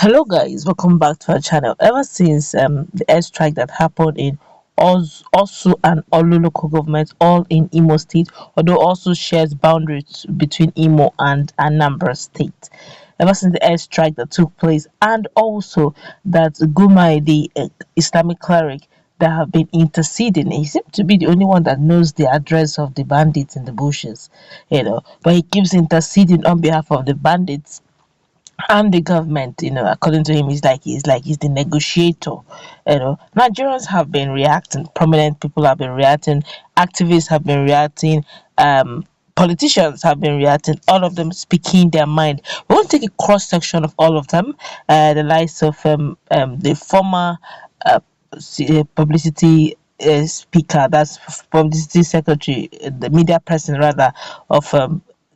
Hello guys, welcome back to our channel. Ever since the airstrike that happened in also and Orlu local government, all in Imo State, although also shares boundaries between Imo and Anambra State. Ever since the airstrike that took place, and also that Gumai, the Islamic cleric that have been interceding, he seems to be the only one that knows the address of the bandits in the bushes, but he keeps interceding on behalf of the bandits and the government. According to him, he's the negotiator. Nigerians have been reacting, prominent people have been reacting, activists have been reacting, politicians have been reacting, all of them speaking their mind. We want to take a cross section of all of them, the likes of the former uh, publicity speaker, that's publicity secretary, the media person rather, of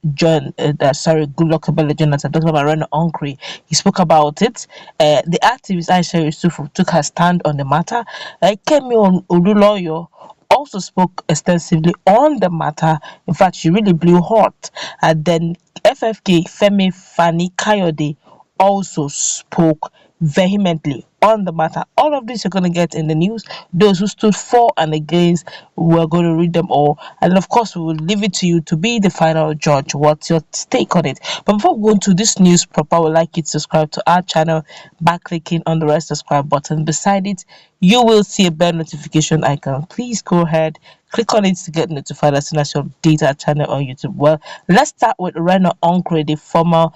Goodluck Ebele Jonathan, talking about Reno Onkri. He spoke about it. The activist Aisha Yusufu took her stand on the matter. Kemi Oluluoyo also spoke extensively on the matter. In fact, she really blew hot. And then FFK Femi Fani Kayode also spoke vehemently on the matter. All of this you're going to get in the news. Those who stood for and against, we're going to read them all. And of course, we will leave it to you to be the final judge. What's your take on it? But before we go into this news proper, I would like you to subscribe to our channel by clicking on the red subscribe button. Beside it, you will see a bell notification icon. Please go ahead, click on it to get notified as soon as you update our channel on YouTube. Well, let's start with Reno Onkre, the former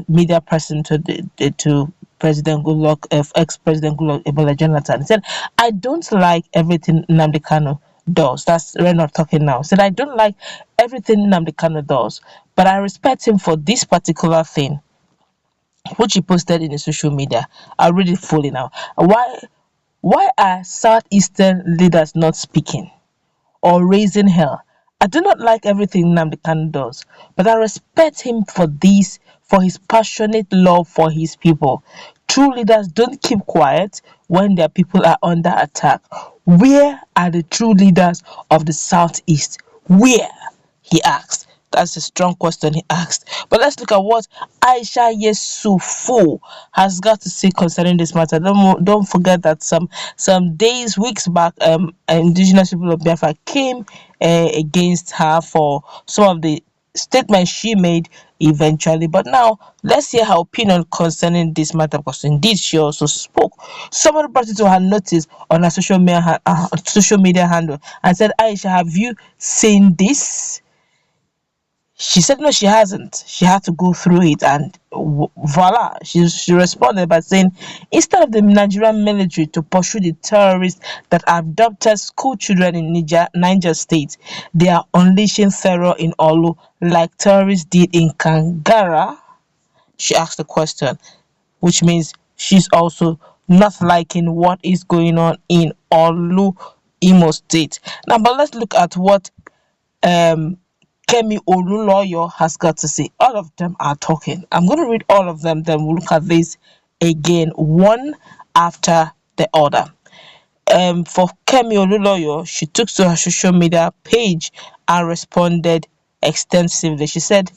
media person to President Goodluck, ex-President Goodluck Ebele Jonathan. He said, "I don't like everything Nnamdi Kanu does." That's Reno talking now. He said, "I don't like everything Nnamdi Kanu does, but I respect him for this particular thing," which he posted in his social media. I'll read it fully now. Why are Southeastern leaders not speaking or raising hell? I do not like everything Nnamdi Kanu does, but I respect him for this, for his passionate love for his people. True leaders don't keep quiet when their people are under attack. Where are the true leaders of the Southeast? Where? He asked. That's a strong question he asked. But let's look at what Aisha Yesufu has got to say concerning this matter. Don't forget that weeks back, indigenous people of Biafra came against her for some of the statements she made eventually. But now let's hear her opinion concerning this matter, because indeed she also spoke. Somebody brought it to her notice on her social media handle and said, "Aisha, have you seen this?" She said no, she hasn't. She had to go through it, and voila, she responded by saying, "Instead of the Nigerian military to pursue the terrorists that abducted school children in Niger State, they are unleashing terror in Orlu like terrorists did in Kangara." She asked the question, which means she's also not liking what is going on in Orlu, Imo State. Now, but let's look at what um Kemi Oluluoyo has got to say. All of them are talking. I'm going to read all of them, then we'll look at this again, one after the other. For Kemi Oluluoyo, she took to her social media page and responded extensively. She said,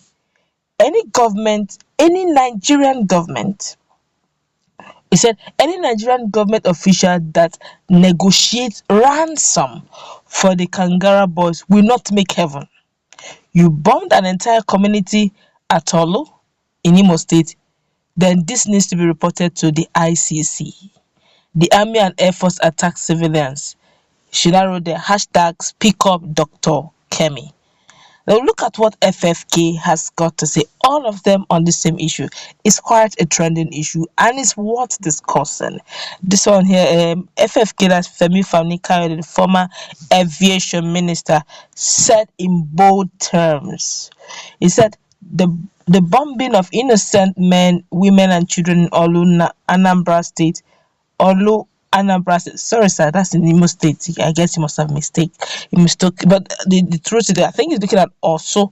"Any government, any Nigerian government," he said, "any Nigerian government official that negotiates ransom for the Kangara boys will not make heaven. You bombed an entire community at Orlu in Imo State, then this needs to be reported to the ICC. The Army and Air Force attack civilians." She now wrote the hashtag Speak Up Dr. Kemi. Now look at what FFK has got to say. All of them on the same issue. It's quite a trending issue and it's worth discussing. This one here, FFK, that's Femi Fani-Kayode, the former aviation minister, said in bold terms. He said the bombing of innocent men, women, and children in Orlu, Anambra State, Orlu, Anambra State. Sorry, sir, that's in Imo State. I guess you must have mistook. But the truth is, I think he's looking at also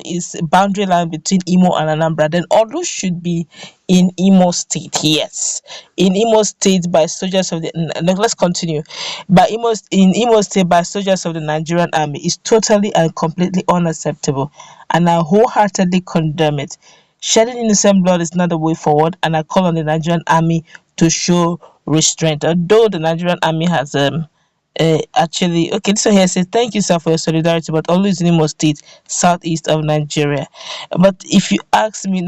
is boundary line between Imo and Anambra. Then Orlu should be in Imo State. Yes, in Imo State by soldiers of the. No, let's continue. In Imo State by soldiers of the Nigerian Army is totally and completely unacceptable, and I wholeheartedly condemn it. Shedding innocent blood is not the way forward, and I call on the Nigerian army to show restraint. Although the Nigerian army has actually, okay, this one here says thank you, sir, for your solidarity, but always in Imo State, southeast of Nigeria. But if you ask me,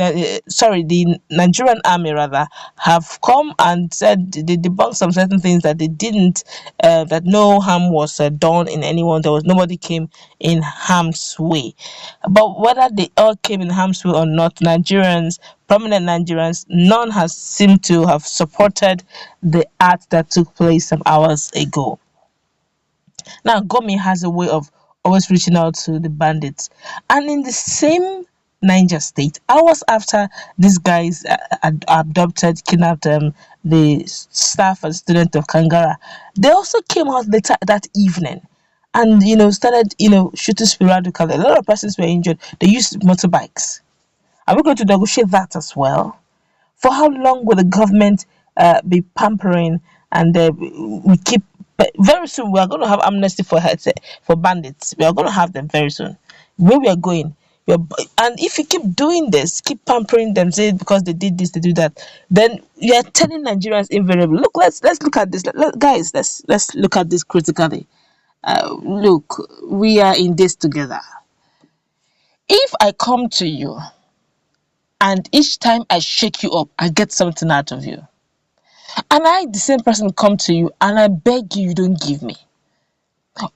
sorry, the Nigerian army rather have come and said they debunked some certain things that they didn't, that no harm was done in anyone. There was nobody came in harm's way. But whether they all came in harm's way or not, Nigerians, prominent Nigerians, none has seemed to have supported the act that took place some hours ago. Now, Gomi has a way of always reaching out to the bandits. And in the same Niger state, hours after these guys abducted, kidnapped the staff and student of Kangara, they also came out later that evening and, started, shooting sporadically. A lot of persons were injured. They used motorbikes. Are we going to negotiate that as well? For how long will the government be pampering and we keep very soon we are going to have amnesty for for bandits. We are going to have them very soon. Where we are going, and if you keep doing this, keep pampering them, say because they did this, they do that, then you are telling Nigerians invariably. Look, let's look at this, guys. Let's look at this critically. Look, we are in this together. If I come to you and each time I shake you up, I get something out of you. And I, the same person, come to you and I beg you, you don't give me.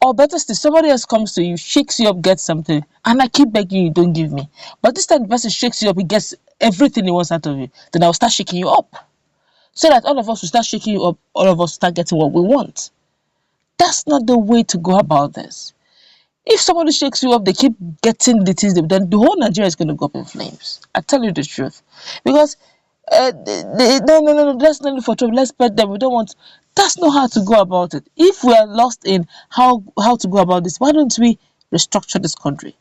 Or better still, somebody else comes to you, shakes you up, gets something, and I keep begging you, don't give me. But this time the person shakes you up, he gets everything he wants out of you. Then I'll start shaking you up. So that all of us will start shaking you up, all of us start getting what we want. That's not the way to go about this. If somebody shakes you up, they keep getting the things they've done, the whole Nigeria is going to go up in flames. I tell you the truth. Because no, let's not look for trouble. Let's spread them. We don't want. That's not how to go about it. If we are lost in how to go about this, why don't we restructure this country?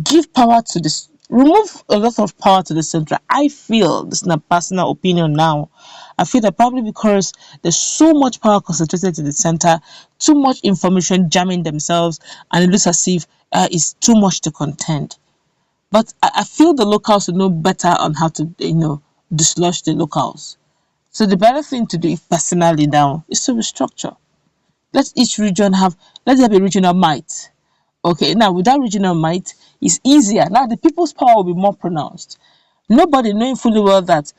Give power to this. Remove a lot of power to the center. I feel this is my personal opinion now. I feel that probably because there's so much power concentrated in the center, too much information jamming themselves, and it looks as if it's too much to contend. But I feel the locals would know better on how to, dislodge the locals. So the better thing to do, if personally now, is to restructure. Let each region let there be regional might. Okay, now with that regional might, it's easier. Now the people's power will be more pronounced. Nobody knowing fully well that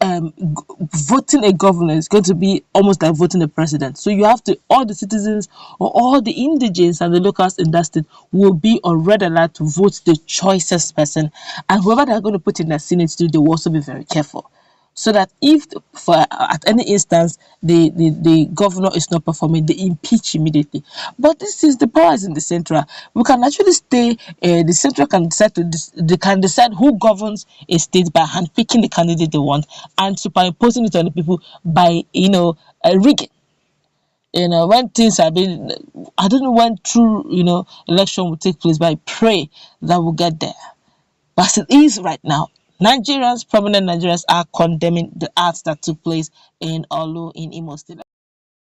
voting a governor is going to be almost like voting a president. So you have to, all the citizens or all the indigenes and the locals in that state will be on red alert to vote the choicest person. And whoever they're going to put in the Senate too, they will also be very careful. So that if for at any instance the governor is not performing, they impeach immediately. But this is the powers in the central. We can actually stay. The central can decide they can decide who governs a state by handpicking the candidate they want and superimposing it on the people by rigging. When things are being, I don't know when true election will take place, but I pray that we'll get there. But as it is right now, prominent Nigerians are condemning the acts that took place in Orlu in Imo State.